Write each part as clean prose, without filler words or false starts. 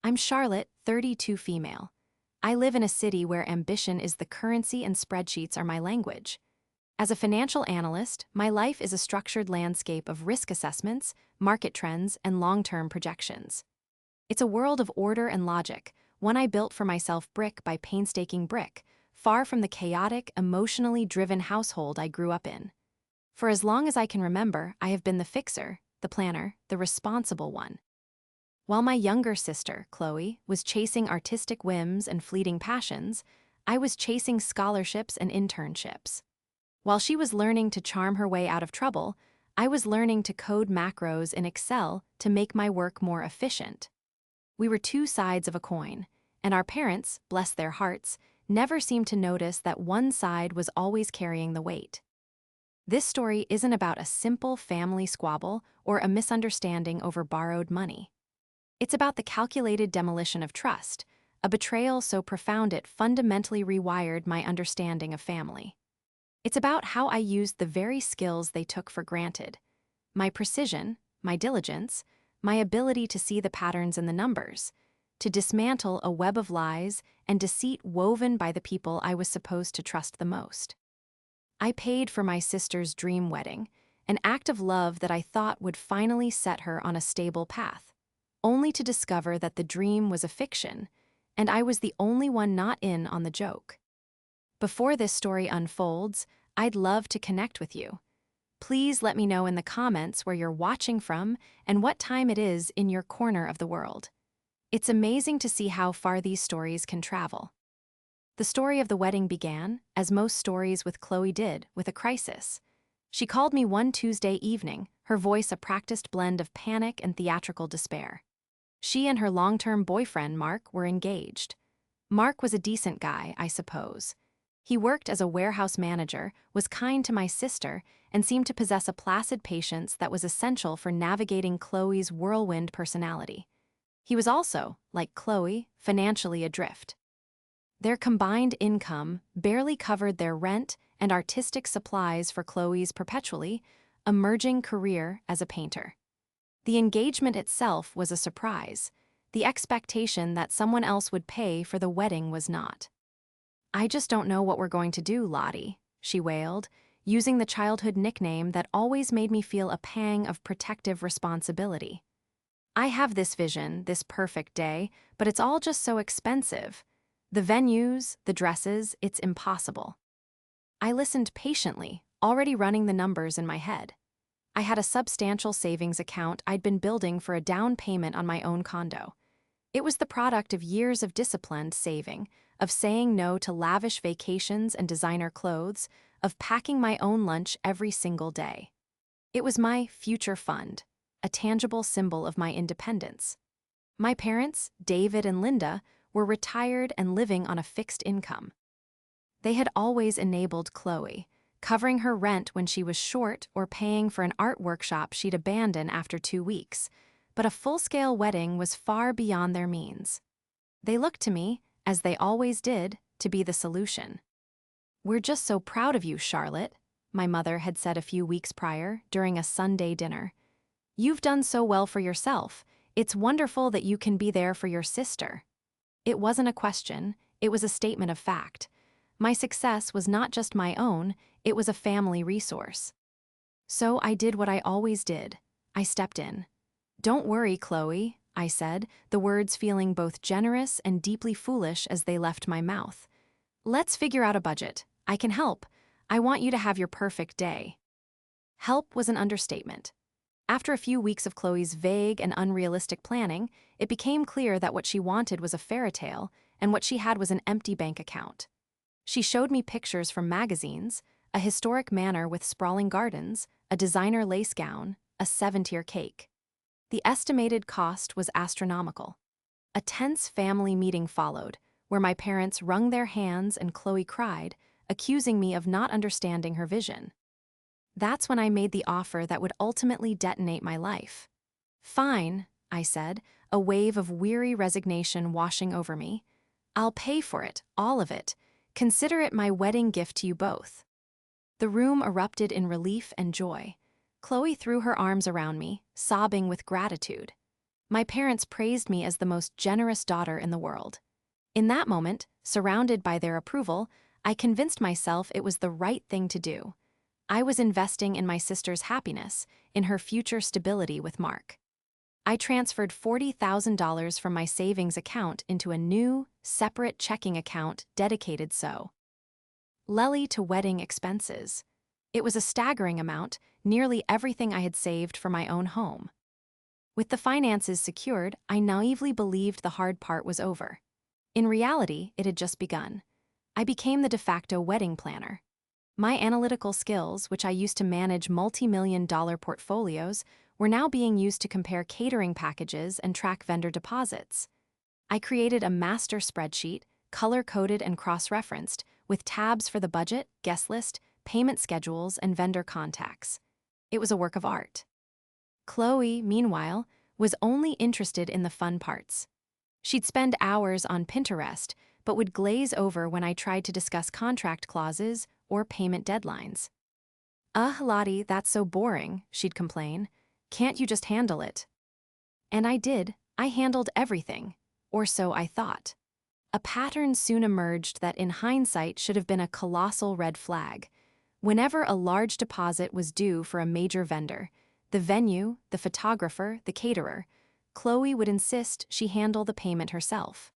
I'm Charlotte, 32 female. I live in a city where ambition is the currency and spreadsheets are my language. As a financial analyst, my life is a structured landscape of risk assessments, market trends, and long-term projections. It's a world of order and logic, one I built for myself brick by painstaking brick, far from the chaotic, emotionally driven household I grew up in. For as long as I can remember, I have been the fixer, the planner, the responsible one. While my younger sister, Chloe, was chasing artistic whims and fleeting passions, I was chasing scholarships and internships. While she was learning to charm her way out of trouble, I was learning to code macros in Excel to make my work more efficient. We were two sides of a coin, and our parents, bless their hearts, never seemed to notice that one side was always carrying the weight. This story isn't about a simple family squabble or a misunderstanding over borrowed money. It's about the calculated demolition of trust, a betrayal so profound it fundamentally rewired my understanding of family. It's about how I used the very skills they took for granted: my precision, my diligence, my ability to see the patterns in the numbers, to dismantle a web of lies and deceit woven by the people I was supposed to trust the most. I paid for my sister's dream wedding, an act of love that I thought would finally set her on a stable path, only to discover that the dream was a fiction, and I was the only one not in on the joke. Before this story unfolds, I'd love to connect with you. Please let me know in the comments where you're watching from and what time it is in your corner of the world. It's amazing to see how far these stories can travel. The story of the wedding began, as most stories with Chloe did, with a crisis. She called me one Tuesday evening, her voice a practiced blend of panic and theatrical despair. She and her long-term boyfriend, Mark, were engaged. Mark was a decent guy, I suppose. He worked as a warehouse manager, was kind to my sister, and seemed to possess a placid patience that was essential for navigating Chloe's whirlwind personality. He was also, like Chloe, financially adrift. Their combined income barely covered their rent and artistic supplies for Chloe's perpetually emerging career as a painter. The engagement itself was a surprise. The expectation that someone else would pay for the wedding was not. "I just don't know what we're going to do, Lottie," she wailed, using the childhood nickname that always made me feel a pang of protective responsibility. "I have this vision, this perfect day, but it's all just so expensive. The venues, the dresses, it's impossible." I listened patiently, already running the numbers in my head. I had a substantial savings account I'd been building for a down payment on my own condo. It was the product of years of disciplined saving, of saying no to lavish vacations and designer clothes, of packing my own lunch every single day. It was my future fund, a tangible symbol of my independence. My parents, David and Linda, were retired and living on a fixed income. They had always enabled Chloe, covering her rent when she was short or paying for an art workshop she'd abandon after 2 weeks, but a full-scale wedding was far beyond their means. They looked to me, as they always did, to be the solution. "We're just so proud of you, Charlotte," my mother had said a few weeks prior during a Sunday dinner. "You've done so well for yourself. It's wonderful that you can be there for your sister." It wasn't a question, it was a statement of fact. My success was not just my own, it was a family resource. So I did what I always did. I stepped in. "Don't worry, Chloe," I said, the words feeling both generous and deeply foolish as they left my mouth. "Let's figure out a budget. I can help. I want you to have your perfect day." Help was an understatement. After a few weeks of Chloe's vague and unrealistic planning, it became clear that what she wanted was a fairy tale, and what she had was an empty bank account. She showed me pictures from magazines: a historic manor with sprawling gardens, a designer lace gown, a 7-tier cake. The estimated cost was astronomical. A tense family meeting followed, where my parents wrung their hands and Chloe cried, accusing me of not understanding her vision. That's when I made the offer that would ultimately detonate my life. "Fine," I said, a wave of weary resignation washing over me. "I'll pay for it, all of it. Consider it my wedding gift to you both." The room erupted in relief and joy. Chloe threw her arms around me, sobbing with gratitude. My parents praised me as the most generous daughter in the world. In that moment, surrounded by their approval, I convinced myself it was the right thing to do. I was investing in my sister's happiness, in her future stability with Mark. I transferred $40,000 from my savings account into a new, separate checking account dedicated Lely to wedding expenses. It was a staggering amount, nearly everything I had saved for my own home. With the finances secured, I naively believed the hard part was over. In reality, it had just begun. I became the de facto wedding planner. My analytical skills, which I used to manage multi-million-dollar portfolios, were now being used to compare catering packages and track vendor deposits. I created a master spreadsheet, color-coded and cross-referenced, with tabs for the budget, guest list, payment schedules, and vendor contacts. It was a work of art. Chloe, meanwhile, was only interested in the fun parts. She'd spend hours on Pinterest, but would glaze over when I tried to discuss contract clauses or payment deadlines. Lottie, that's so boring," she'd complain. "Can't you just handle it?" And I did. I handled everything. Or so I thought. A pattern soon emerged that in hindsight should have been a colossal red flag. Whenever a large deposit was due for a major vendor, the venue, the photographer, the caterer, Chloe would insist she handle the payment herself.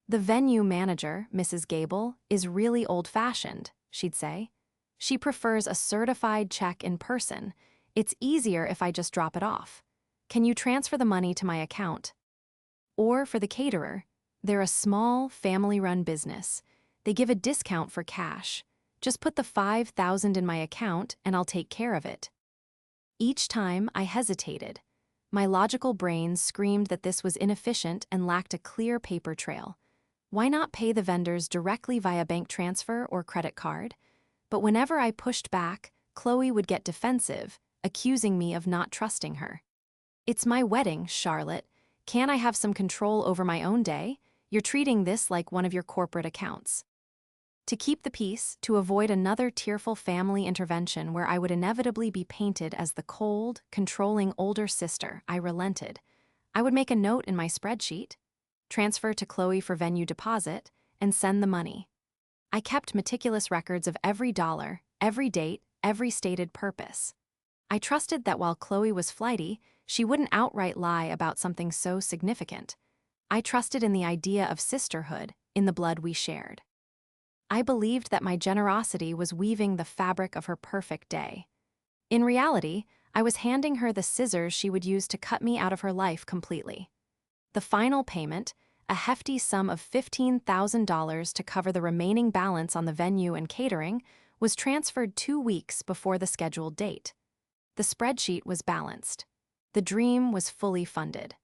"The venue manager, Mrs. Gable, is really old-fashioned," she'd say. "She prefers a certified check in person. It's easier if I just drop it off. Can you transfer the money to my account?" Or for the caterer, they're a small, family-run business. They give a discount for cash. Just put the $5,000 in my account and I'll take care of it. Each time I hesitated. My logical brain screamed that this was inefficient and lacked a clear paper trail. Why not pay the vendors directly via bank transfer or credit card? But whenever I pushed back, Chloe would get defensive, accusing me of not trusting her. "It's my wedding, Charlotte. Can't I have some control over my own day? You're treating this like one of your corporate accounts." To keep the peace, to avoid another tearful family intervention where I would inevitably be painted as the cold, controlling older sister, I relented. I would make a note in my spreadsheet, transfer to Chloe for venue deposit, and send the money. I kept meticulous records of every dollar, every date, every stated purpose. I trusted that while Chloe was flighty, she wouldn't outright lie about something so significant. I trusted in the idea of sisterhood, in the blood we shared. I believed that my generosity was weaving the fabric of her perfect day. In reality, I was handing her the scissors she would use to cut me out of her life completely. The final payment, a hefty sum of $15,000 to cover the remaining balance on the venue and catering, was transferred 2 weeks before the scheduled date. The spreadsheet was balanced. The dream was fully funded.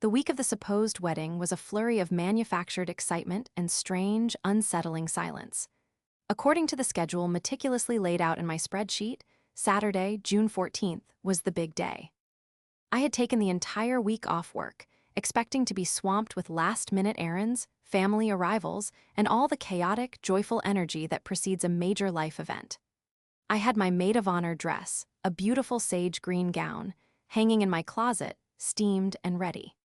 The week of the supposed wedding was a flurry of manufactured excitement and strange, unsettling silence. According to the schedule meticulously laid out in my spreadsheet, Saturday, June 14th, was the big day. I had taken the entire week off work, expecting to be swamped with last-minute errands, family arrivals, and all the chaotic, joyful energy that precedes a major life event. I had my maid of honor dress, a beautiful sage green gown, hanging in my closet, steamed and ready.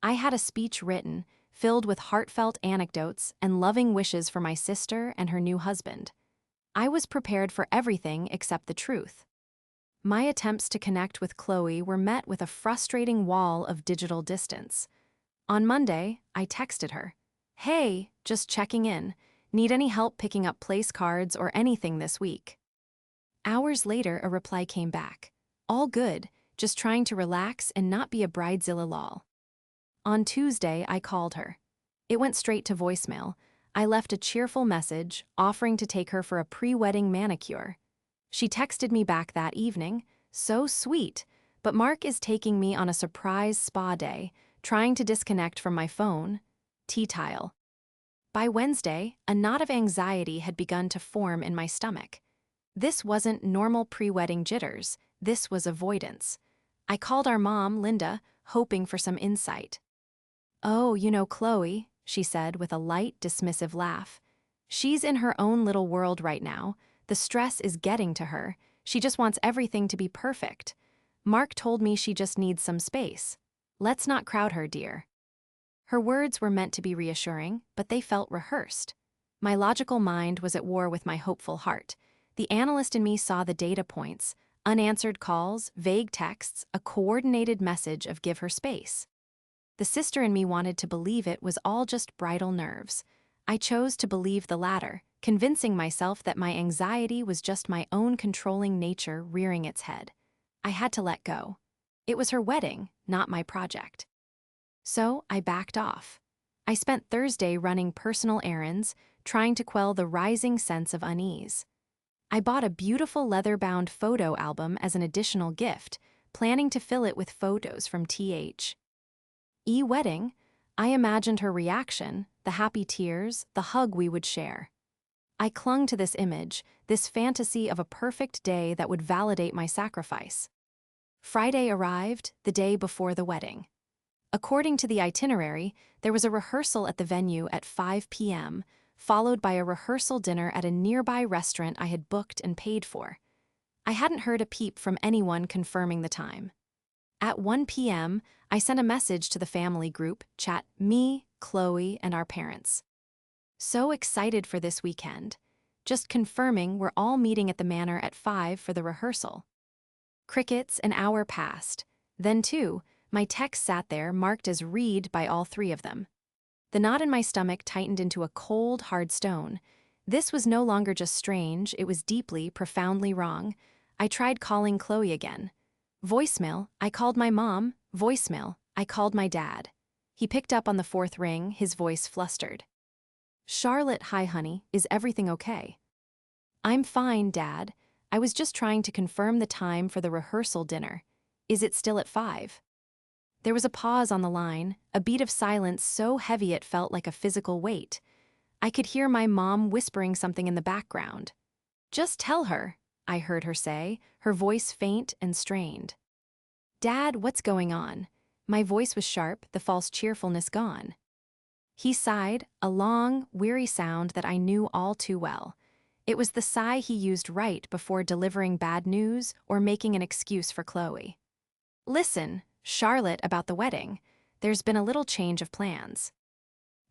I had a speech written, filled with heartfelt anecdotes and loving wishes for my sister and her new husband. I was prepared for everything except the truth. My attempts to connect with Chloe were met with a frustrating wall of digital distance. On Monday, I texted her, "Hey, just checking in. Need any help picking up place cards or anything this week?" Hours later, a reply came back. "All good, just trying to relax and not be a bridezilla lol." On Tuesday, I called her. It went straight to voicemail. I left a cheerful message, offering to take her for a pre-wedding manicure. She texted me back that evening, "So sweet, but Mark is taking me on a surprise spa day, trying to disconnect from my phone. T-tile." By Wednesday, a knot of anxiety had begun to form in my stomach. This wasn't normal pre-wedding jitters, this was avoidance. I called our mom, Linda, hoping for some insight. "Oh, you know Chloe," she said with a light, dismissive laugh. "She's in her own little world right now. The stress is getting to her. She just wants everything to be perfect. Mark told me she just needs some space." Let's not crowd her, dear. Her words were meant to be reassuring, but they felt rehearsed. My logical mind was at war with my hopeful heart. The analyst in me saw the data points, unanswered calls, vague texts, a coordinated message of give her space. The sister in me wanted to believe it was all just bridal nerves. I chose to believe the latter, convincing myself that my anxiety was just my own controlling nature rearing its head. I had to let go. It was her wedding, not my project. So I backed off. I spent Thursday running personal errands, trying to quell the rising sense of unease. I bought a beautiful leather-bound photo album as an additional gift, planning to fill it with photos from wedding. I imagined her reaction, the happy tears, the hug we would share. I clung to this image, this fantasy of a perfect day that would validate my sacrifice. Friday arrived, the day before the wedding. According to the itinerary, there was a rehearsal at the venue at 5 p.m., followed by a rehearsal dinner at a nearby restaurant I had booked and paid for. I hadn't heard a peep from anyone confirming the time. At 1 p.m., I sent a message to the family group chat, me, Chloe, and our parents. So excited for this weekend. Just confirming we're all meeting at the manor at 5 for the rehearsal. Crickets, an hour passed. Then, too, my text sat there marked as read by all three of them. The knot in my stomach tightened into a cold, hard stone. This was no longer just strange, it was deeply, profoundly wrong. I tried calling Chloe again. Voicemail, I called my mom. Voicemail, I called my dad. He picked up on the fourth ring, his voice flustered. Charlotte, hi honey, is everything okay? I'm fine, Dad. I was just trying to confirm the time for the rehearsal dinner. Is it still at 5? There was a pause on the line, a beat of silence so heavy it felt like a physical weight. I could hear my mom whispering something in the background. Just tell her, I heard her say, her voice faint and strained. Dad, what's going on? My voice was sharp, the false cheerfulness gone. He sighed, a long, weary sound that I knew all too well. It was the sigh he used right before delivering bad news or making an excuse for Chloe. Listen, Charlotte, about the wedding. There's been a little change of plans.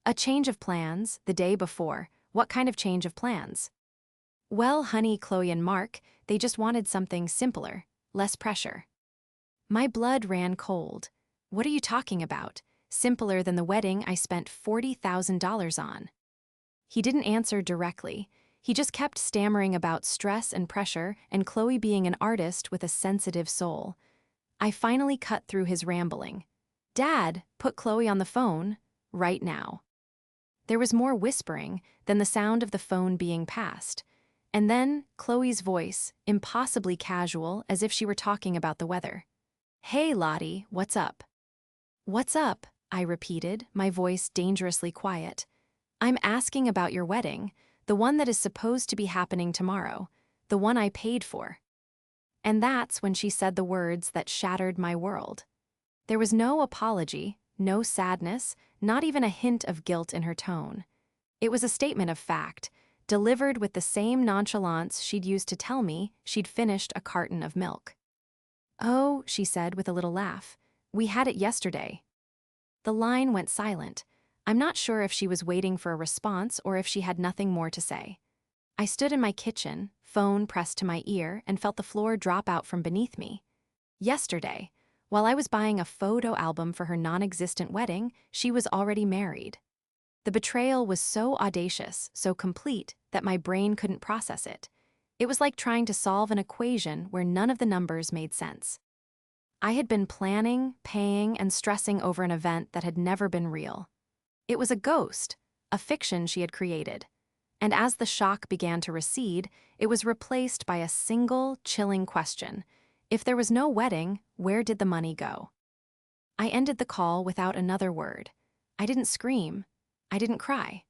A change of plans, the day before. What kind of change of plans? Well, honey, Chloe and Mark, they just wanted something simpler, less pressure. My blood ran cold. What are you talking about? Simpler than the wedding I spent $40,000 on. He didn't answer directly. He just kept stammering about stress and pressure and Chloe being an artist with a sensitive soul. I finally cut through his rambling. Dad, put Chloe on the phone, right now. There was more whispering than the sound of the phone being passed. And then Chloe's voice, impossibly casual, as if she were talking about the weather. Hey, Lottie, what's up? What's up? I repeated, my voice dangerously quiet. I'm asking about your wedding, the one that is supposed to be happening tomorrow, the one I paid for. And that's when she said the words that shattered my world. There was no apology, no sadness, not even a hint of guilt in her tone. It was a statement of fact, delivered with the same nonchalance she'd used to tell me she'd finished a carton of milk. Oh, she said with a little laugh, we had it yesterday. The line went silent. I'm not sure if she was waiting for a response or if she had nothing more to say. I stood in my kitchen, phone pressed to my ear, and felt the floor drop out from beneath me. Yesterday, while I was buying a photo album for her non-existent wedding, she was already married. The betrayal was so audacious, so complete, that my brain couldn't process it. It was like trying to solve an equation where none of the numbers made sense. I had been planning, paying, and stressing over an event that had never been real. It was a ghost, a fiction she had created. And as the shock began to recede, it was replaced by a single, chilling question. If there was no wedding, where did the money go? I ended the call without another word. I didn't scream. I didn't cry.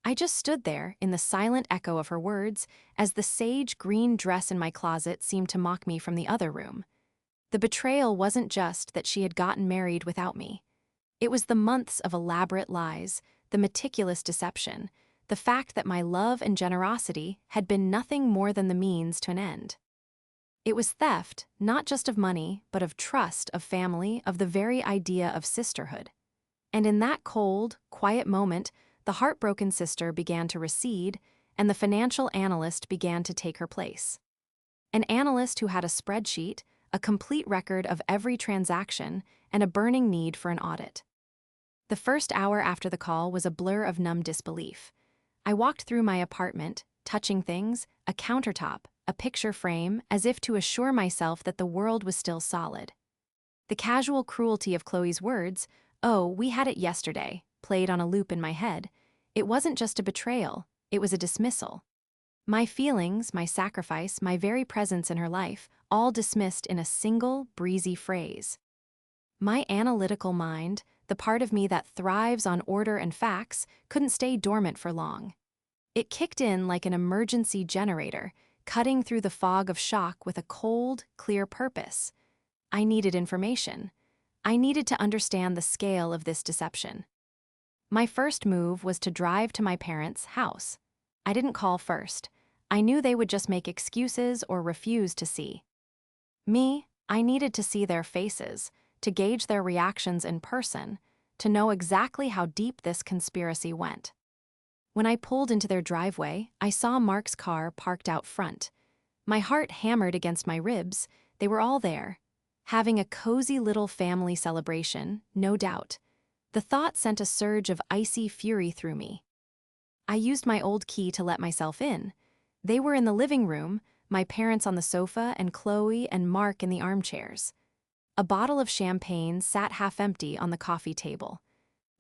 I just stood there in the silent echo of her words as the sage green dress in my closet seemed to mock me from the other room. The betrayal wasn't just that she had gotten married without me. It was the months of elaborate lies, the meticulous deception, the fact that my love and generosity had been nothing more than the means to an end. It was theft, not just of money, but of trust, of family, of the very idea of sisterhood. And in that cold, quiet moment, the heartbroken sister began to recede, and the financial analyst began to take her place. An analyst who had a spreadsheet, a complete record of every transaction, and a burning need for an audit. The first hour after the call was a blur of numb disbelief. I walked through my apartment, touching things, a countertop, a picture frame, as if to assure myself that the world was still solid. The casual cruelty of Chloe's words, "Oh, we had it yesterday," played on a loop in my head. It wasn't just a betrayal, it was a dismissal. My feelings, my sacrifice, my very presence in her life, all dismissed in a single, breezy phrase. My analytical mind, the part of me that thrives on order and facts, couldn't stay dormant for long. It kicked in like an emergency generator, cutting through the fog of shock with a cold, clear purpose. I needed information. I needed to understand the scale of this deception. My first move was to drive to my parents' house. I didn't call first. I knew they would just make excuses or refuse to see. Me, I needed to see their faces, to gauge their reactions in person, to know exactly how deep this conspiracy went. When I pulled into their driveway, I saw Mark's car parked out front. My heart hammered against my ribs. They were all there, having a cozy little family celebration, no doubt. The thought sent a surge of icy fury through me. I used my old key to let myself in. They were in the living room, my parents on the sofa and Chloe and Mark in the armchairs. A bottle of champagne sat half empty on the coffee table.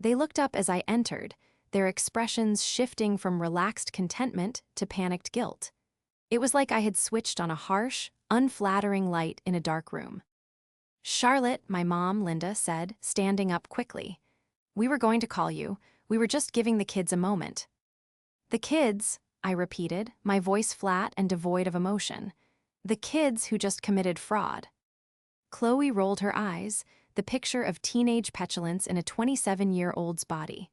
They looked up as I entered, their expressions shifting from relaxed contentment to panicked guilt. It was like I had switched on a harsh, unflattering light in a dark room. "Charlotte," my mom, Linda, said, standing up quickly. "We were going to call you. We were just giving the kids a moment." "The kids," I repeated, my voice flat and devoid of emotion. "The kids who just committed fraud." Chloe rolled her eyes, the picture of teenage petulance in a 27-year-old's body.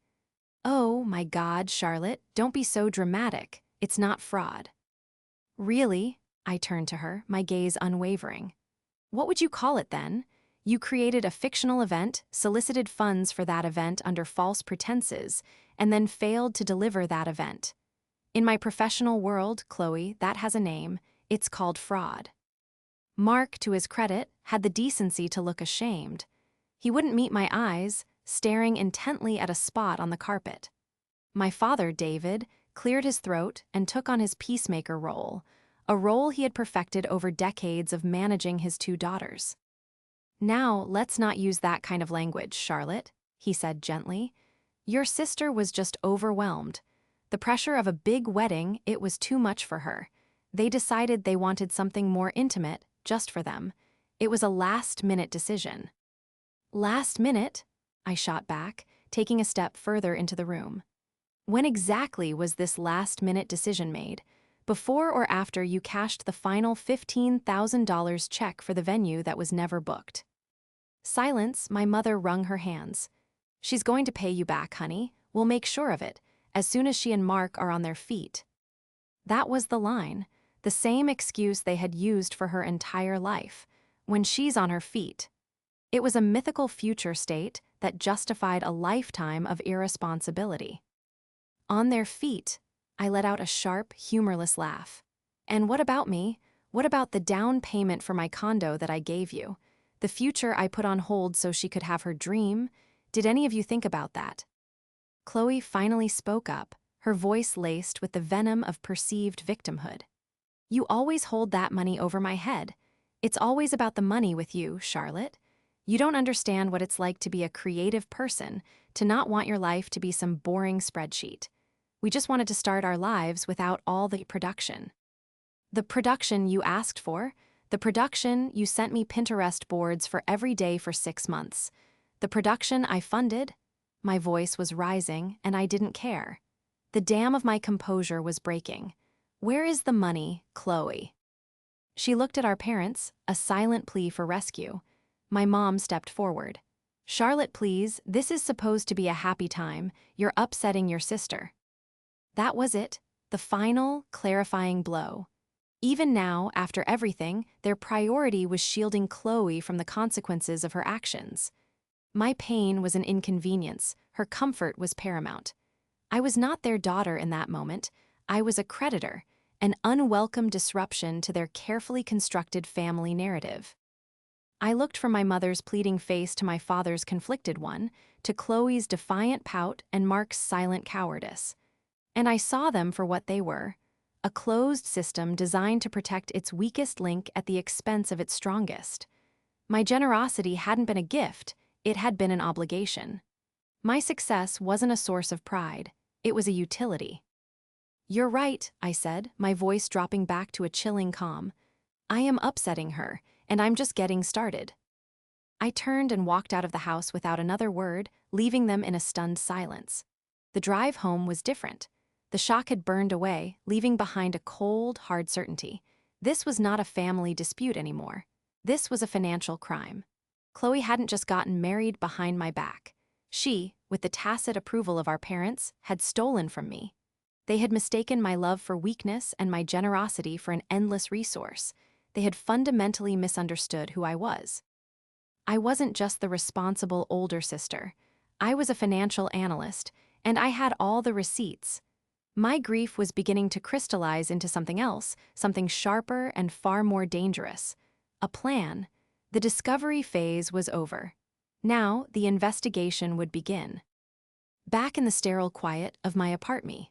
"Oh, my God, Charlotte, don't be so dramatic. It's not fraud." "Really?" I turned to her, my gaze unwavering. "What would you call it then? You created a fictional event, solicited funds for that event under false pretenses, and then failed to deliver that event. In my professional world, Chloe, that has a name. It's called fraud." Mark, to his credit, had the decency to look ashamed. He wouldn't meet my eyes, staring intently at a spot on the carpet. My father, David, cleared his throat and took on his peacemaker role, a role he had perfected over decades of managing his two daughters. "Now, let's not use that kind of language, Charlotte," he said gently. "Your sister was just overwhelmed. The pressure of a big wedding, it was too much for her. They decided they wanted something more intimate, just for them. It was a last-minute decision." "Last minute?" I shot back, taking a step further into the room. "When exactly was this last-minute decision made? Before or after you cashed the final $15,000 check for the venue that was never booked?" Silence, my mother wrung her hands. "She's going to pay you back, honey. We'll make sure of it, as soon as she and Mark are on their feet." That was the line, the same excuse they had used for her entire life. When she's on her feet. It was a mythical future state that justified a lifetime of irresponsibility. On their feet, I let out a sharp, humorless laugh. "And what about me? What about the down payment for my condo that I gave you? The future I put on hold so she could have her dream? Did any of you think about that?" Chloe finally spoke up, her voice laced with the venom of perceived victimhood. "You always hold that money over my head. It's always about the money with you, Charlotte. You don't understand what it's like to be a creative person, to not want your life to be some boring spreadsheet. We just wanted to start our lives without all the production. The production you asked for, the production you sent me Pinterest boards for every day for 6 months, the production I funded." My voice was rising, and I didn't care. The dam of my composure was breaking. "Where is the money, Chloe?" She looked at our parents, a silent plea for rescue. My mom stepped forward. "Charlotte, please, this is supposed to be a happy time. You're upsetting your sister." That was it, the final, clarifying blow. Even now, after everything, their priority was shielding Chloe from the consequences of her actions. My pain was an inconvenience, her comfort was paramount. I was not their daughter in that moment, I was a creditor, an unwelcome disruption to their carefully constructed family narrative. I looked from my mother's pleading face to my father's conflicted one, to Chloe's defiant pout and Mark's silent cowardice. And I saw them for what they were, a closed system designed to protect its weakest link at the expense of its strongest. My generosity hadn't been a gift, it had been an obligation. My success wasn't a source of pride, it was a utility. "You're right," I said, my voice dropping back to a chilling calm. "I am upsetting her, and I'm just getting started." I turned and walked out of the house without another word, leaving them in a stunned silence. The drive home was different. The shock had burned away, leaving behind a cold, hard certainty. This was not a family dispute anymore. This was a financial crime. Chloe hadn't just gotten married behind my back. She, with the tacit approval of our parents, had stolen from me. They had mistaken my love for weakness and my generosity for an endless resource. They had fundamentally misunderstood who I was. I wasn't just the responsible older sister. I was a financial analyst, and I had all the receipts. My grief was beginning to crystallize into something else, something sharper and far more dangerous. A plan. The discovery phase was over. Now, the investigation would begin. Back in the sterile quiet of my apartment.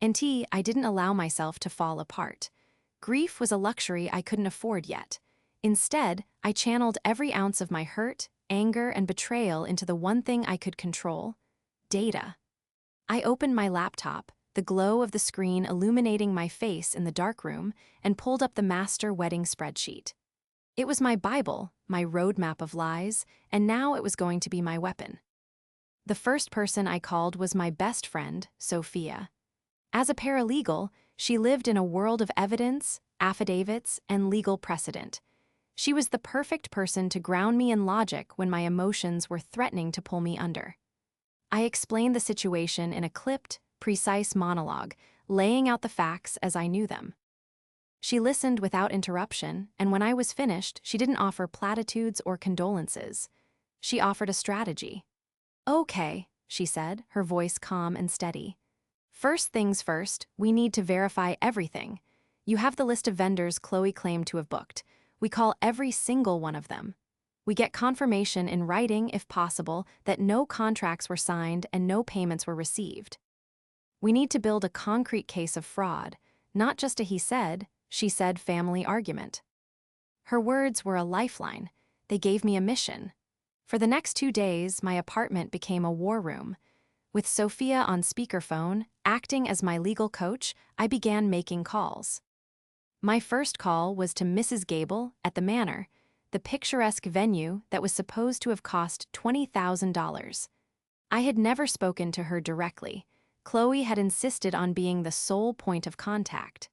I didn't allow myself to fall apart. Grief was a luxury I couldn't afford yet. Instead, I channeled every ounce of my hurt, anger, and betrayal into the one thing I could control: data. I opened my laptop, the glow of the screen illuminating my face in the dark room, and pulled up the master wedding spreadsheet. It was my Bible, my roadmap of lies, and now it was going to be my weapon. The first person I called was my best friend, Sophia. As a paralegal, she lived in a world of evidence, affidavits, and legal precedent. She was the perfect person to ground me in logic when my emotions were threatening to pull me under. I explained the situation in a clipped, precise monologue, laying out the facts as I knew them. She listened without interruption, and when I was finished, she didn't offer platitudes or condolences. She offered a strategy. "Okay," she said, her voice calm and steady. "First things first, we need to verify everything. You have the list of vendors Chloe claimed to have booked. We call every single one of them. We get confirmation in writing, if possible, that no contracts were signed and no payments were received. We need to build a concrete case of fraud, not just a he said, she said family argument." Her words were a lifeline. They gave me a mission. For the next 2 days, my apartment became a war room. With Sophia on speakerphone, acting as my legal coach, I began making calls. My first call was to Mrs. Gable at the Manor, the picturesque venue that was supposed to have cost $20,000. I had never spoken to her directly. Chloe had insisted on being the sole point of contact.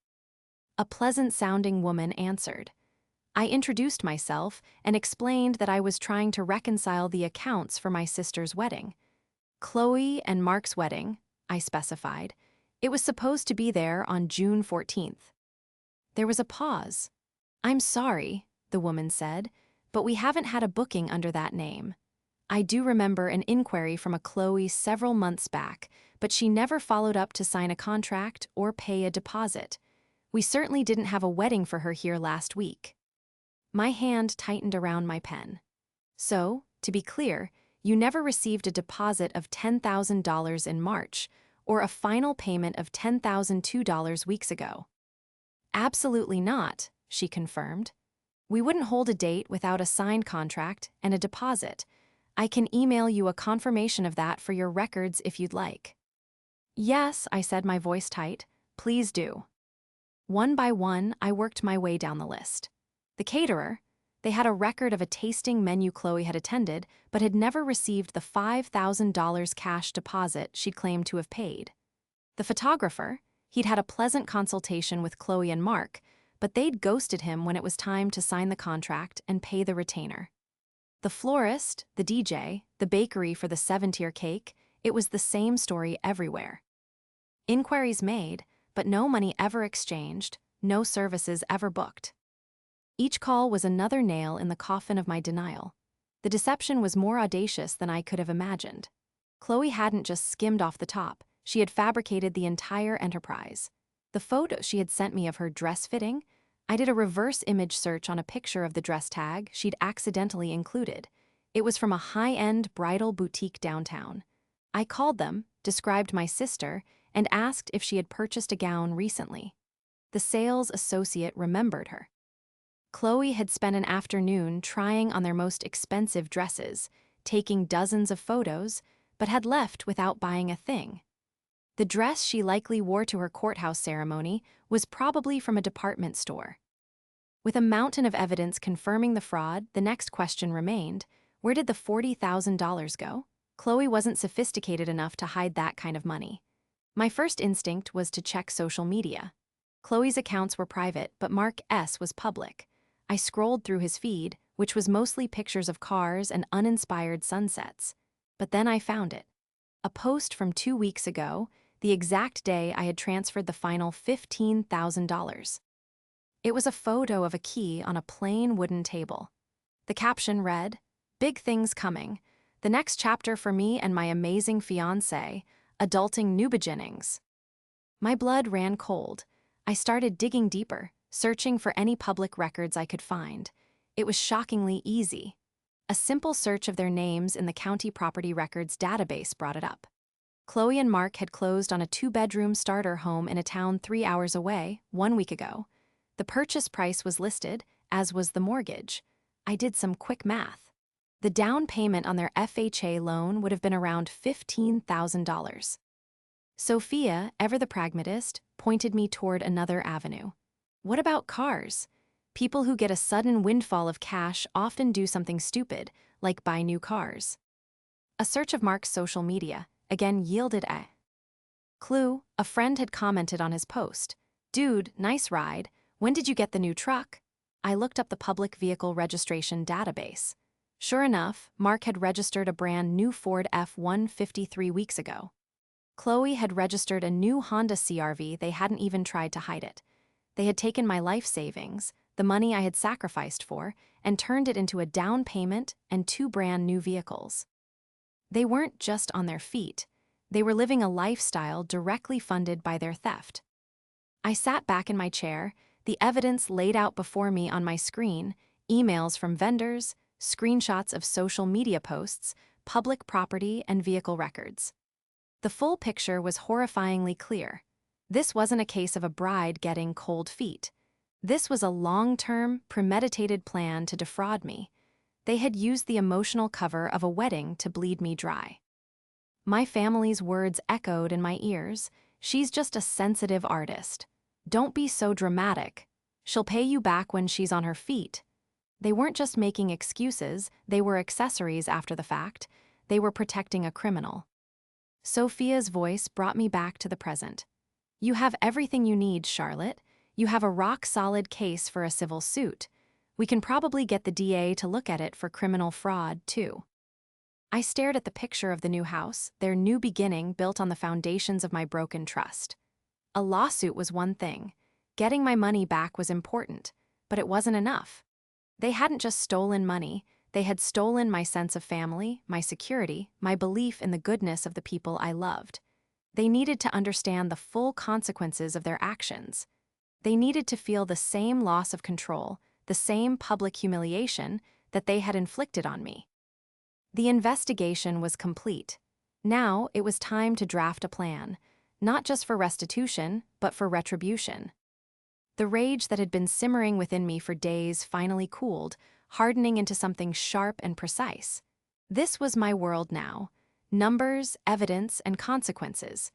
A pleasant-sounding woman answered. I introduced myself and explained that I was trying to reconcile the accounts for my sister's wedding. Chloe and Mark's wedding, I specified. It was supposed to be there on June 14th. There was a pause. "I'm sorry," the woman said, "but we haven't had a booking under that name. I do remember an inquiry from a Chloe several months back, but she never followed up to sign a contract or pay a deposit. We certainly didn't have a wedding for her here last week." My hand tightened around my pen. "So, to be clear, you never received a deposit of $10,000 in March, or a final payment of $10,002 weeks ago?" "Absolutely not," she confirmed. "We wouldn't hold a date without a signed contract and a deposit. I can email you a confirmation of that for your records if you'd like." "Yes," I said, my voice tight. "Please do." One by one, I worked my way down the list. The caterer. They had a record of a tasting menu Chloe had attended, but had never received the $5,000 cash deposit she'd claimed to have paid. The photographer. He'd had a pleasant consultation with Chloe and Mark, but they'd ghosted him when it was time to sign the contract and pay the retainer. The florist, the DJ, the bakery for the 7-tier cake, it was the same story everywhere. Inquiries made, but no money ever exchanged, no services ever booked. Each call was another nail in the coffin of my denial. The deception was more audacious than I could have imagined. Chloe hadn't just skimmed off the top, she had fabricated the entire enterprise. The photo she had sent me of her dress fitting, I did a reverse image search on a picture of the dress tag she'd accidentally included. It was from a high-end bridal boutique downtown. I called them, described my sister, and asked if she had purchased a gown recently. The sales associate remembered her. Chloe had spent an afternoon trying on their most expensive dresses, taking dozens of photos, but had left without buying a thing. The dress she likely wore to her courthouse ceremony was probably from a department store. With a mountain of evidence confirming the fraud, the next question remained, where did the $40,000 go? Chloe wasn't sophisticated enough to hide that kind of money. My first instinct was to check social media. Chloe's accounts were private, but Mark S. was public. I scrolled through his feed, which was mostly pictures of cars and uninspired sunsets. But then I found it. A post from 2 weeks ago, the exact day I had transferred the final $15,000. It was a photo of a key on a plain wooden table. The caption read, "Big things coming. The next chapter for me and my amazing fiancé, adulting new beginnings." My blood ran cold. I started digging deeper, searching for any public records I could find. It was shockingly easy. A simple search of their names in the county property records database brought it up. Chloe and Mark had closed on a 2-bedroom starter home in a town 3 hours away, 1 week ago. The purchase price was listed, as was the mortgage. I did some quick math. The down payment on their FHA loan would have been around $15,000. Sophia, ever the pragmatist, pointed me toward another avenue. What about cars? People who get a sudden windfall of cash often do something stupid, like buy new cars. A search of Mark's social media again yielded a clue. A friend had commented on his post. "Dude, nice ride. When did you get the new truck?" I looked up the public vehicle registration database. Sure enough, Mark had registered a brand new Ford F-150 3 weeks ago. Chloe had registered a new Honda CR-V. They hadn't even tried to hide it. They had taken my life savings, the money I had sacrificed for, and turned it into a down payment and 2 brand new vehicles. They weren't just on their feet. They were living a lifestyle directly funded by their theft. I sat back in my chair, the evidence laid out before me on my screen, emails from vendors, screenshots of social media posts, public property, and vehicle records. The full picture was horrifyingly clear. This wasn't a case of a bride getting cold feet. This was a long-term, premeditated plan to defraud me. They had used the emotional cover of a wedding to bleed me dry. My family's words echoed in my ears. "She's just a sensitive artist. Don't be so dramatic. She'll pay you back when she's on her feet." They weren't just making excuses, they were accessories after the fact. They were protecting a criminal. Sophia's voice brought me back to the present. "You have everything you need, Charlotte. You have a rock-solid case for a civil suit. We can probably get the DA to look at it for criminal fraud, too." I stared at the picture of the new house, their new beginning built on the foundations of my broken trust. A lawsuit was one thing. Getting my money back was important, but it wasn't enough. They hadn't just stolen money, they had stolen my sense of family, my security, my belief in the goodness of the people I loved. They needed to understand the full consequences of their actions. They needed to feel the same loss of control, the same public humiliation that they had inflicted on me. The investigation was complete. Now it was time to draft a plan, not just for restitution, but for retribution. The rage that had been simmering within me for days finally cooled, hardening into something sharp and precise. This was my world now. Numbers, evidence, and consequences.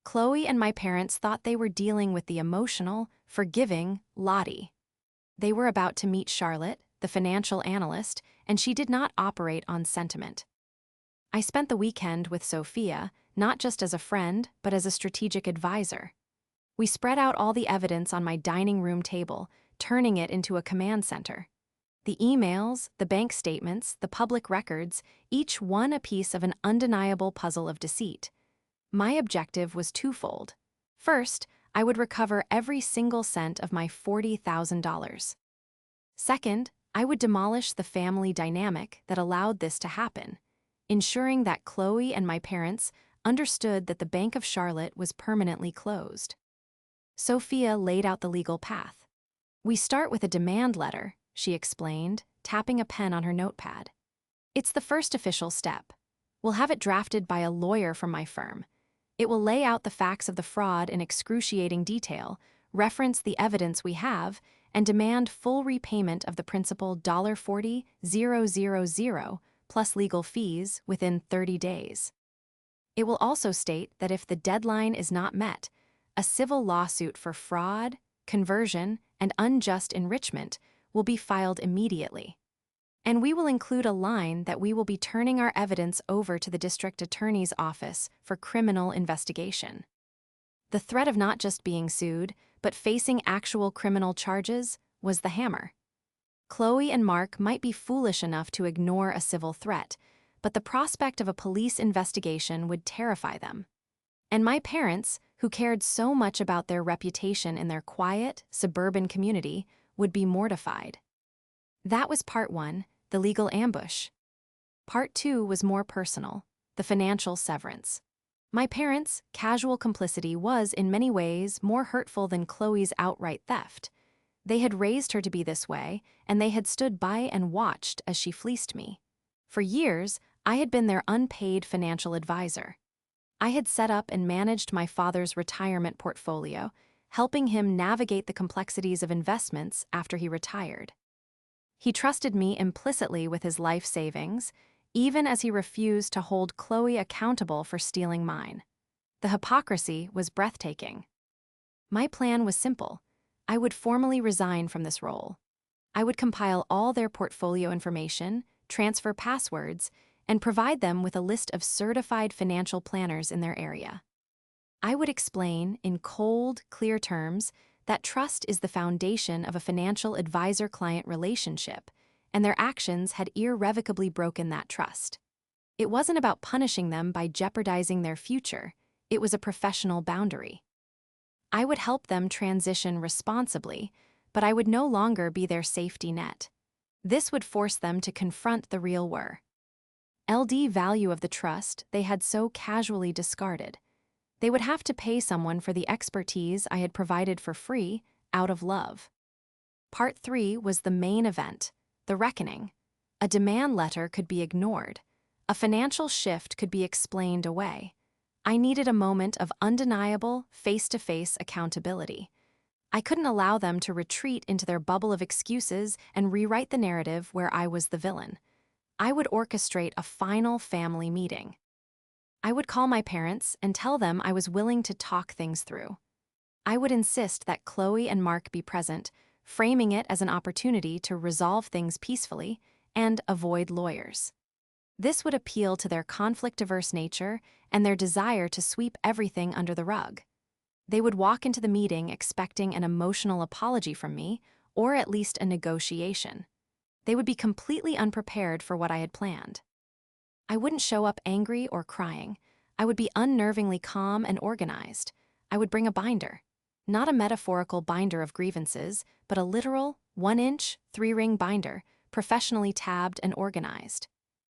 Chloe and my parents thought they were dealing with the emotional, forgiving Lottie. They were about to meet Charlotte, the financial analyst, and she did not operate on sentiment. I spent the weekend with Sophia, not just as a friend, but as a strategic advisor. We spread out all the evidence on my dining room table, turning it into a command center. The emails, the bank statements, the public records, each one a piece of an undeniable puzzle of deceit. My objective was twofold. First, I would recover every single cent of my $40,000. Second, I would demolish the family dynamic that allowed this to happen, ensuring that Chloe and my parents understood that the Bank of Charlotte was permanently closed. Sophia laid out the legal path. "We start with a demand letter," she explained, tapping a pen on her notepad. "It's the first official step. We'll have it drafted by a lawyer from my firm. It will lay out the facts of the fraud in excruciating detail, reference the evidence we have, and demand full repayment of the principal $40,000 plus legal fees within 30 days. It will also state that if the deadline is not met, a civil lawsuit for fraud, conversion, and unjust enrichment will be filed immediately. And we will include a line that we will be turning our evidence over to the district attorney's office for criminal investigation." The threat of not just being sued, but facing actual criminal charges was the hammer. Chloe and Mark might be foolish enough to ignore a civil threat, but the prospect of a police investigation would terrify them. And my parents, who cared so much about their reputation in their quiet, suburban community, would be mortified. That was part one, the legal ambush. Part two was more personal, the financial severance. My parents' casual complicity was, in many ways, more hurtful than Chloe's outright theft. They had raised her to be this way, and they had stood by and watched as she fleeced me. For years, I had been their unpaid financial advisor. I had set up and managed my father's retirement portfolio, helping him navigate the complexities of investments after he retired. He trusted me implicitly with his life savings, even as he refused to hold Chloe accountable for stealing mine. The hypocrisy was breathtaking. My plan was simple. I would formally resign from this role. I would compile all their portfolio information, transfer passwords, and provide them with a list of certified financial planners in their area. I would explain, in cold, clear terms, that trust is the foundation of a financial advisor-client relationship, and their actions had irrevocably broken that trust. It wasn't about punishing them by jeopardizing their future, it was a professional boundary. I would help them transition responsibly, but I would no longer be their safety net. This would force them to confront the real value of the trust they had so casually discarded. They would have to pay someone for the expertise I had provided for free, out of love. Part 3 was the main event, the reckoning. A demand letter could be ignored. A financial shift could be explained away. I needed a moment of undeniable, face-to-face accountability. I couldn't allow them to retreat into their bubble of excuses and rewrite the narrative where I was the villain. I would orchestrate a final family meeting. I would call my parents and tell them I was willing to talk things through. I would insist that Chloe and Mark be present, framing it as an opportunity to resolve things peacefully and avoid lawyers. This would appeal to their conflict-averse nature and their desire to sweep everything under the rug. They would walk into the meeting expecting an emotional apology from me, or at least a negotiation. They would be completely unprepared for what I had planned. I wouldn't show up angry or crying. I would be unnervingly calm and organized. I would bring a binder. Not a metaphorical binder of grievances, but a literal, 1-inch, 3-ring binder, professionally tabbed and organized.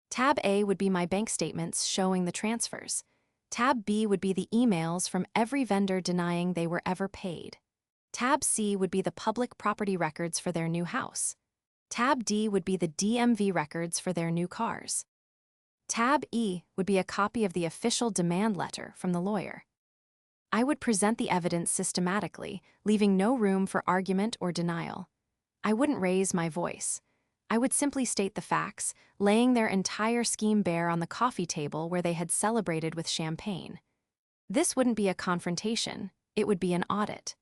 Tab A would be my bank statements showing the transfers. Tab B would be the emails from every vendor denying they were ever paid. Tab C would be the public property records for their new house. Tab D would be the DMV records for their new cars. Tab E would be a copy of the official demand letter from the lawyer. I would present the evidence systematically, leaving no room for argument or denial. I wouldn't raise my voice. I would simply state the facts, laying their entire scheme bare on the coffee table where they had celebrated with champagne. This wouldn't be a confrontation, it would be an audit.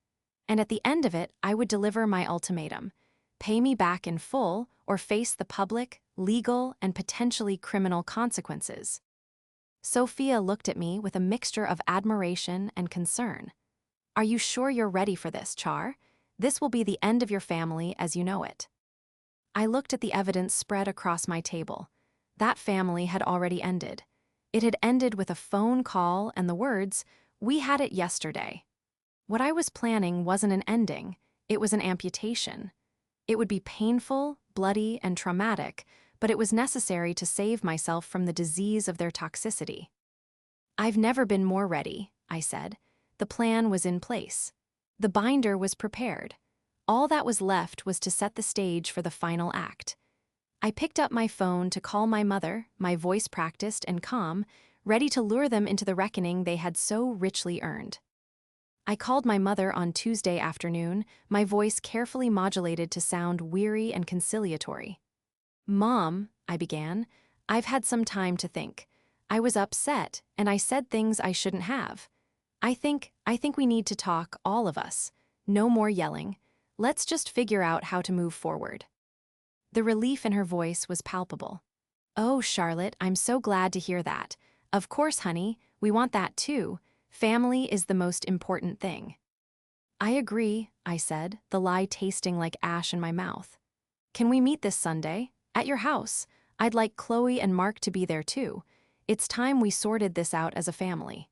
And at the end of it, I would deliver my ultimatum: pay me back in full or face the public, legal, and potentially criminal consequences. Sophia looked at me with a mixture of admiration and concern. "Are you sure you're ready for this, Char? This will be the end of your family as you know it." I looked at the evidence spread across my table. That family had already ended. It had ended with a phone call and the words, "We had it yesterday." What I was planning wasn't an ending, it was an amputation. It would be painful, bloody, and traumatic, but it was necessary to save myself from the disease of their toxicity. "I've never been more ready," I said. The plan was in place. The binder was prepared. All that was left was to set the stage for the final act. I picked up my phone to call my mother, my voice practiced and calm, ready to lure them into the reckoning they had so richly earned. I called my mother on Tuesday afternoon, my voice carefully modulated to sound weary and conciliatory. "Mom," I began, "I've had some time to think. I was upset, and I said things I shouldn't have. I think we need to talk, all of us. No more yelling. Let's just figure out how to move forward." The relief in her voice was palpable. "Oh, Charlotte, I'm so glad to hear that. Of course, honey, we want that too. Family is the most important thing." "I agree," I said, the lie tasting like ash in my mouth. "Can we meet this Sunday? At your house. I'd like Chloe and Mark to be there too. It's time we sorted this out as a family."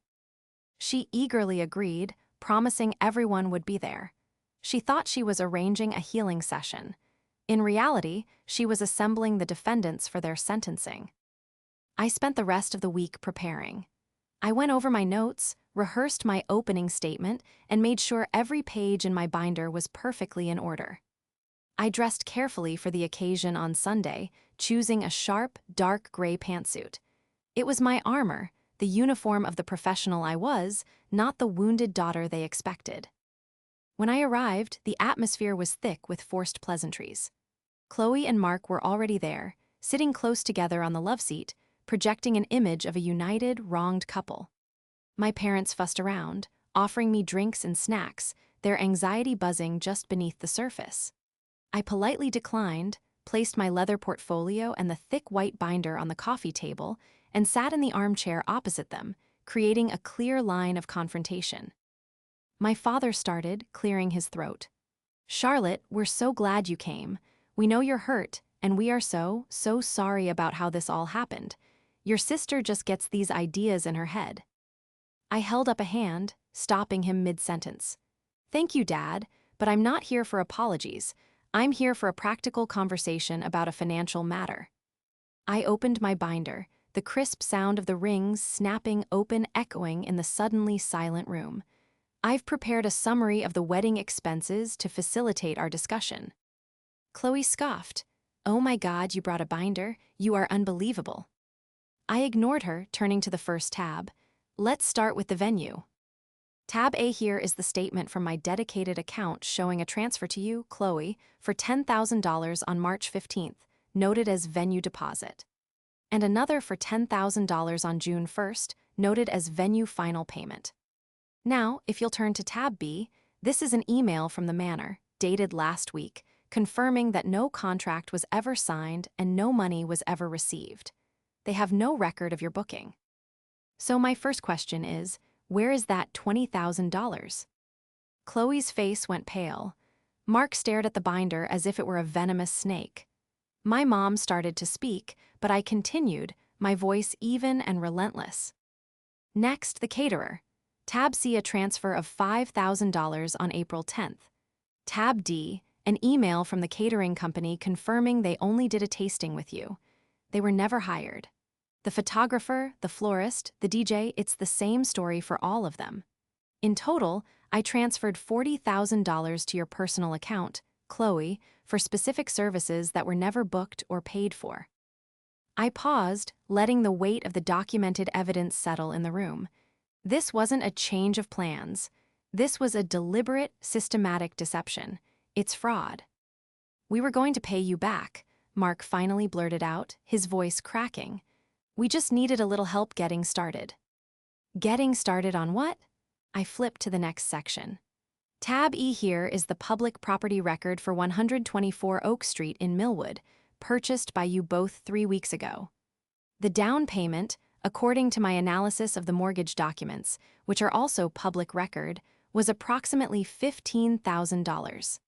She eagerly agreed, promising everyone would be there. She thought she was arranging a healing session. In reality, she was assembling the defendants for their sentencing. I spent the rest of the week preparing. I went over my notes, rehearsed my opening statement, and made sure every page in my binder was perfectly in order. I dressed carefully for the occasion on Sunday, choosing a sharp, dark gray pantsuit. It was my armor, the uniform of the professional I was, not the wounded daughter they expected. When I arrived, the atmosphere was thick with forced pleasantries. Chloe and Mark were already there, sitting close together on the love seat, projecting an image of a united, wronged couple. My parents fussed around, offering me drinks and snacks, their anxiety buzzing just beneath the surface. I politely declined, placed my leather portfolio and the thick white binder on the coffee table, and sat in the armchair opposite them, creating a clear line of confrontation. My father started, clearing his throat. "Charlotte, we're so glad you came. We know you're hurt, and we are so sorry about how this all happened. Your sister just gets these ideas in her head." I held up a hand, stopping him mid-sentence. "Thank you, Dad, but I'm not here for apologies. I'm here for a practical conversation about a financial matter." I opened my binder, the crisp sound of the rings snapping open echoing in the suddenly silent room. "I've prepared a summary of the wedding expenses to facilitate our discussion." Chloe scoffed. "Oh my God, you brought a binder? You are unbelievable." I ignored her, turning to the first tab. "Let's start with the venue. Tab A here is the statement from my dedicated account showing a transfer to you, Chloe, for $10,000 on March 15th, noted as venue deposit. And another for $10,000 on June 1st, noted as venue final payment. Now, if you'll turn to tab B, this is an email from the manor, dated last week, confirming that no contract was ever signed and no money was ever received. They have no record of your booking. So my first question is, where is that $20,000? Chloe's face went pale. Mark stared at the binder as if it were a venomous snake. My mom started to speak, but I continued, my voice even and relentless. Next, the caterer. Tab C, a transfer of $5,000 on April 10th. Tab D, an email from the catering company confirming they only did a tasting with you. They were never hired. The photographer, the florist, the DJ, it's the same story for all of them. In total, I transferred $40,000 to your personal account, Chloe, for specific services that were never booked or paid for. I paused, letting the weight of the documented evidence settle in the room. This wasn't a change of plans. This was a deliberate, systematic deception. It's fraud. "We were going to pay you back," Mark finally blurted out, his voice cracking. "We just needed a little help getting started." Getting started on what? I flipped to the next section. Tab E here is the public property record for 124 Oak Street in Millwood, purchased by you both 3 weeks ago. The down payment, according to my analysis of the mortgage documents, which are also public record, was approximately $15,000.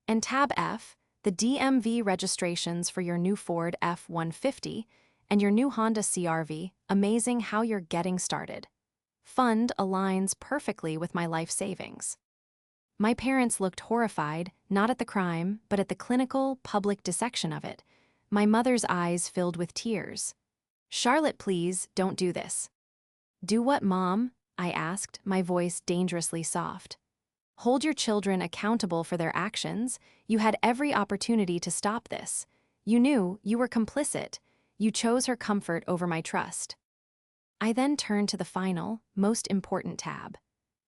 And Tab F, the DMV registrations for your new Ford F-150 and your new Honda CR-V, amazing how you're getting started. fund aligns perfectly with my life savings. My parents looked horrified, not at the crime, but at the clinical, public dissection of it. My mother's eyes filled with tears. "Charlotte, please, don't do this." "Do what, Mom?" I asked, my voice dangerously soft. "Hold your children accountable for their actions. You had every opportunity to stop this. You knew you were complicit. You chose her comfort over my trust." I then turned to the final, most important tab.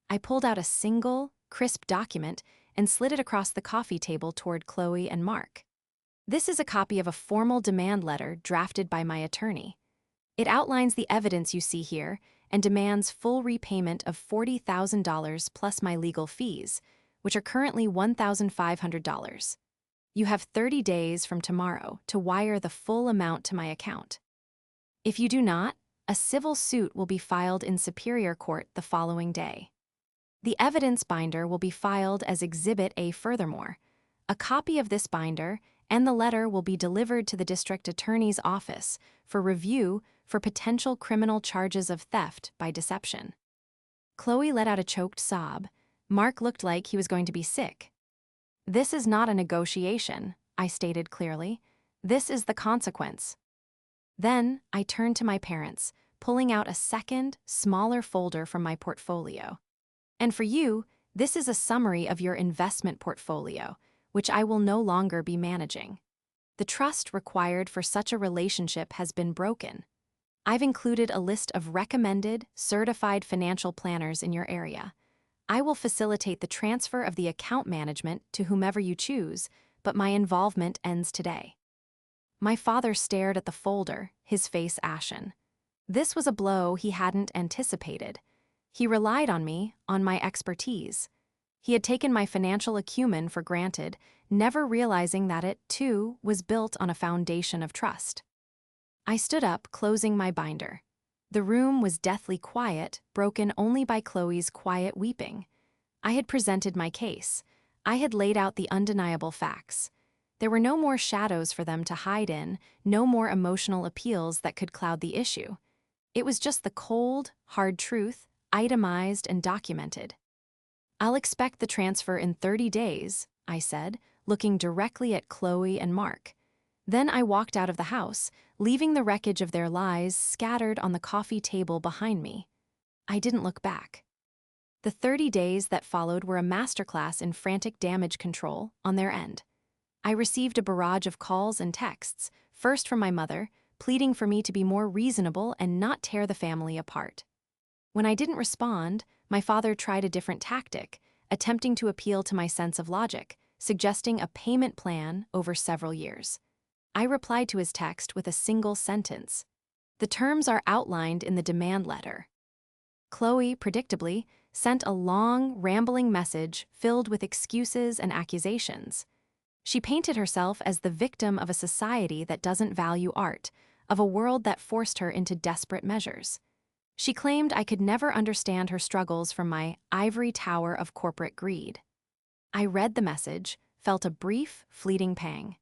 I pulled out a single, crisp document and slid it across the coffee table toward Chloe and Mark. This is a copy of a formal demand letter drafted by my attorney. It outlines the evidence you see here and demands full repayment of $40,000 plus my legal fees, which are currently $1,500. You have 30 days from tomorrow to wire the full amount to my account. If you do not, a civil suit will be filed in Superior Court the following day. The evidence binder will be filed as Exhibit A. Furthermore, a copy of this binder and the letter will be delivered to the district attorney's office for review for potential criminal charges of theft by deception. Chloe let out a choked sob. Mark looked like he was going to be sick. "This is not a negotiation," I stated clearly. "This is the consequence." Then I turned to my parents, pulling out a second, smaller folder from my portfolio. "And for you, this is a summary of your investment portfolio, which I will no longer be managing. The trust required for such a relationship has been broken. I've included a list of recommended, certified financial planners in your area. I will facilitate the transfer of the account management to whomever you choose, but my involvement ends today." My father stared at the folder, his face ashen. This was a blow he hadn't anticipated. He relied on me, on my expertise. He had taken my financial acumen for granted, never realizing that it, too, was built on a foundation of trust. I stood up, closing my binder. The room was deathly quiet, broken only by Chloe's quiet weeping. I had presented my case. I had laid out the undeniable facts. There were no more shadows for them to hide in, no more emotional appeals that could cloud the issue. It was just the cold, hard truth, itemized and documented. "I'll expect the transfer in 30 days, I said, looking directly at Chloe and Mark. Then I walked out of the house, leaving the wreckage of their lies scattered on the coffee table behind me. I didn't look back. The 30 days that followed were a masterclass in frantic damage control on their end. I received a barrage of calls and texts, first from my mother, pleading for me to be more reasonable and not tear the family apart. When I didn't respond, my father tried a different tactic, attempting to appeal to my sense of logic, suggesting a payment plan over several years. I replied to his text with a single sentence. "The terms are outlined in the demand letter." Chloe, predictably, sent a long, rambling message filled with excuses and accusations. She painted herself as the victim of a society that doesn't value art, of a world that forced her into desperate measures. She claimed I could never understand her struggles from my ivory tower of corporate greed. I read the message, felt a brief, fleeting pang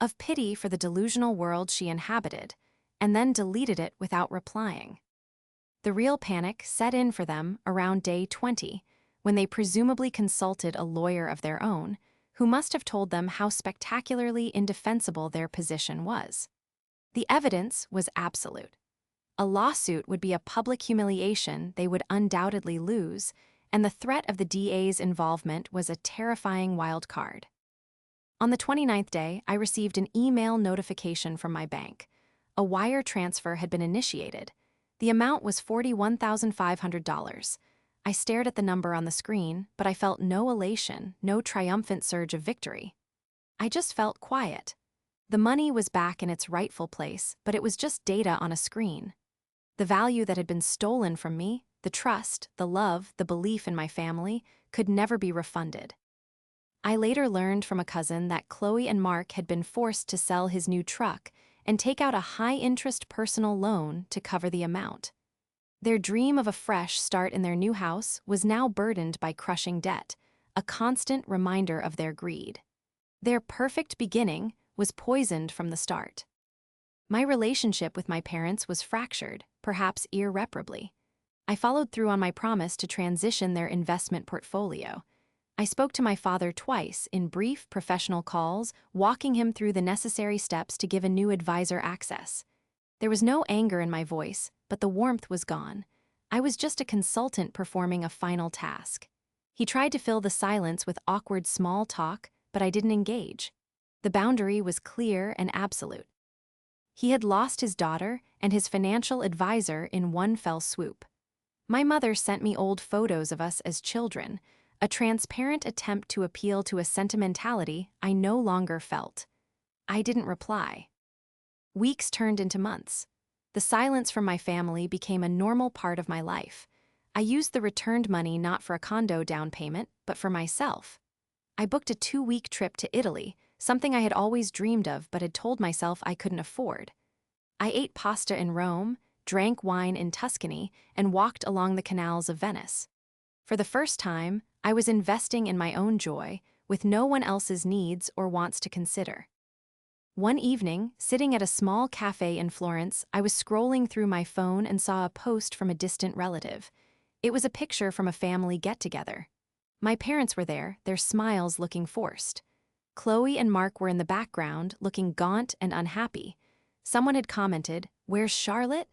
of pity for the delusional world she inhabited, and then deleted it without replying. The real panic set in for them around day 20, when they presumably consulted a lawyer of their own, who must have told them how spectacularly indefensible their position was. The evidence was absolute. A lawsuit would be a public humiliation they would undoubtedly lose, and the threat of the DA's involvement was a terrifying wild card. On the 29th day, I received an email notification from my bank. A wire transfer had been initiated. The amount was $41,500. I stared at the number on the screen, but I felt no elation, no triumphant surge of victory. I just felt quiet. The money was back in its rightful place, but it was just data on a screen. The value that had been stolen from me, the trust, the love, the belief in my family, could never be refunded. I later learned from a cousin that Chloe and Mark had been forced to sell his new truck and take out a high-interest personal loan to cover the amount. Their dream of a fresh start in their new house was now burdened by crushing debt, a constant reminder of their greed. Their perfect beginning was poisoned from the start. My relationship with my parents was fractured, perhaps irreparably. I followed through on my promise to transition their investment portfolio. I spoke to my father twice in brief professional calls, walking him through the necessary steps to give a new advisor access. There was no anger in my voice, but the warmth was gone. I was just a consultant performing a final task. He tried to fill the silence with awkward small talk, but I didn't engage. The boundary was clear and absolute. He had lost his daughter and his financial advisor in one fell swoop. My mother sent me old photos of us as children, a transparent attempt to appeal to a sentimentality I no longer felt. I didn't reply. Weeks turned into months. The silence from my family became a normal part of my life. I used the returned money not for a condo down payment, but for myself. I booked a 2-week trip to Italy, something I had always dreamed of but had told myself I couldn't afford. I ate pasta in Rome, drank wine in Tuscany, and walked along the canals of Venice. For the first time, I was investing in my own joy, with no one else's needs or wants to consider. One evening, sitting at a small cafe in Florence, I was scrolling through my phone and saw a post from a distant relative. It was a picture from a family get-together. My parents were there, their smiles looking forced. Chloe and Mark were in the background, looking gaunt and unhappy. Someone had commented, "Where's Charlotte?"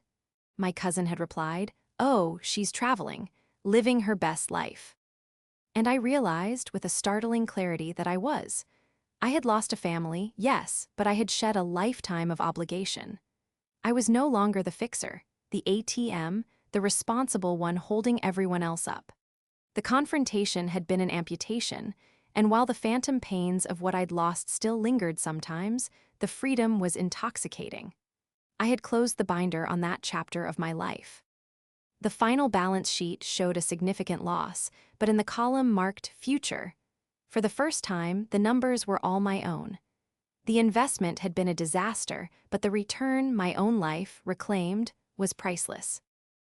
My cousin had replied, "Oh, she's traveling, living her best life." And I realized with a startling clarity that I was. I had lost a family, yes, but I had shed a lifetime of obligation. I was no longer the fixer, the ATM, the responsible one holding everyone else up. The confrontation had been an amputation, and while the phantom pains of what I'd lost still lingered sometimes, the freedom was intoxicating. I had closed the binder on that chapter of my life. The final balance sheet showed a significant loss, but in the column marked future. For the first time, the numbers were all my own. The investment had been a disaster, but the return, my own life, reclaimed, was priceless.